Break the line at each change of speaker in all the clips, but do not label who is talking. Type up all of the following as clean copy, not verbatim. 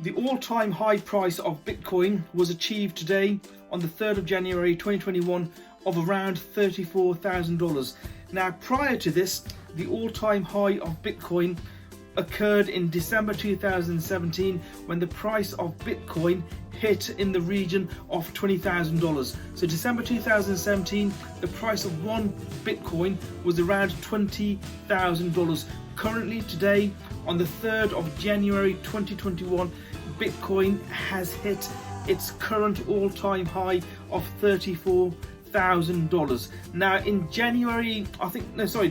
The all-time high price of Bitcoin was achieved today on the 3rd of January 2021 of around $34,000. Now, prior to this, the all-time high of Bitcoin occurred in December 2017 when the price of Bitcoin hit in the region of $20,000. So December 2017, the price of one Bitcoin was around $20,000. Currently today, on the 3rd of January 2021, Bitcoin has hit its current all-time high of $34,000. Now in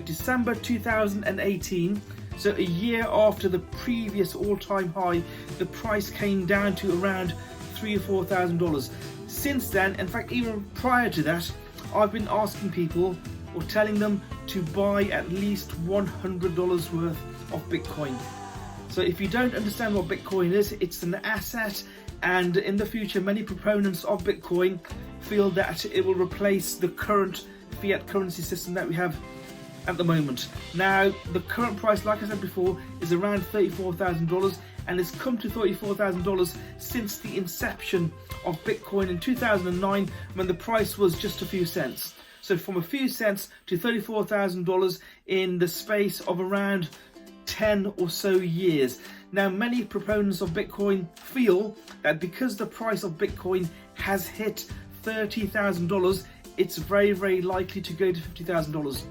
December 2018, so a year after the previous all-time high, the price came down to around $3,000 or $4,000. Since then, in fact even prior to that, I've been asking people or telling them to buy at least $100 worth of Bitcoin. So if you don't understand what Bitcoin is, it's an asset, and in the future many proponents of Bitcoin feel that it will replace the current fiat currency system that we have at the moment. Now the current price, like I said before, is around $34,000, and it's come to $34,000 since the inception of Bitcoin in 2009, when the price was just a few cents. So from a few cents to $34,000 in the space of around 10 or so years. Now many proponents of Bitcoin feel that because the price of Bitcoin has hit $30,000, it's very, very likely to go to $50,000.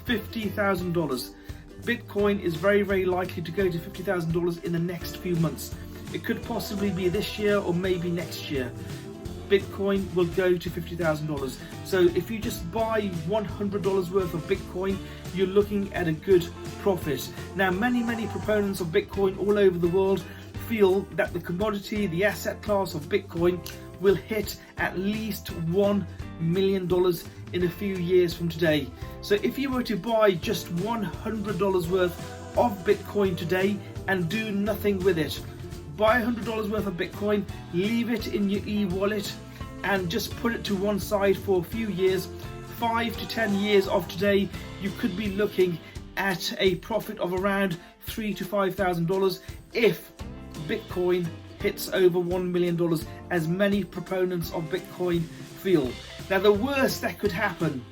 $50,000. Bitcoin is very, very likely to go to $50,000 in the next few months. It could possibly be this year or maybe next year. Bitcoin will go to $50,000. So if you just buy $100 worth of Bitcoin, you're looking at a good profit. Now many proponents of Bitcoin all over the world feel that the commodity, the asset class of Bitcoin will hit at least $1 million in a few years from today. So if you were to buy just $100 worth of Bitcoin today and do nothing with it, buy $100 worth of Bitcoin, leave it in your e-wallet and just put it to one side for a few years, 5 to 10 years of today, you could be looking at a profit of around $3,000 to $5,000 if Bitcoin hits over $1 million, as many proponents of Bitcoin feel. Now the worst that could happen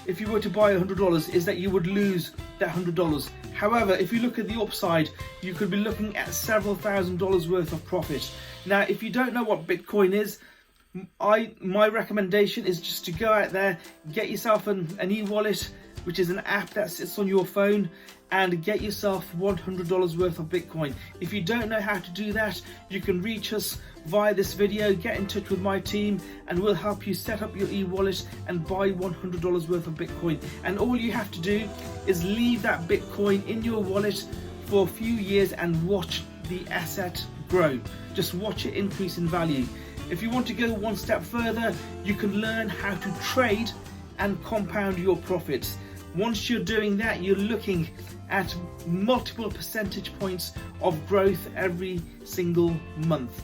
if you were to buy $100 is that you would lose that $100. However, if you look at the upside, you could be looking at several $1,000s worth of profit. Now, if you don't know what Bitcoin is, my recommendation is just to go out there, get yourself an e-wallet, which is an app that sits on your phone, and get yourself $100 worth of Bitcoin. If you don't know how to do that, you can reach us via this video, get in touch with my team, and we'll help you set up your e-wallet and buy $100 worth of Bitcoin. And all you have to do is leave that Bitcoin in your wallet for a few years and watch the asset grow. Just watch it increase in value. If you want to go one step further, you can learn how to trade and compound your profits. Once you're doing that, you're looking at multiple percentage points of growth every single month.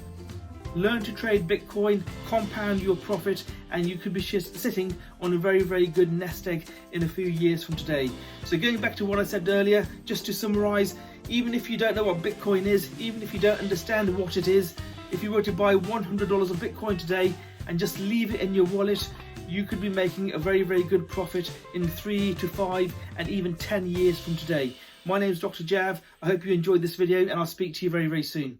Learn to trade Bitcoin, compound your profit, and you could be sitting on a very, very good nest egg in a few years from today. So going back to what I said earlier, just to summarize, even if you don't know what Bitcoin is, even if you don't understand what it is, if you were to buy $100 of Bitcoin today and just leave it in your wallet, you could be making a very, very good profit in 3 to 5 and even 10 years from today. My name is Dr. Jav. I hope you enjoyed this video, and I'll speak to you very, very soon.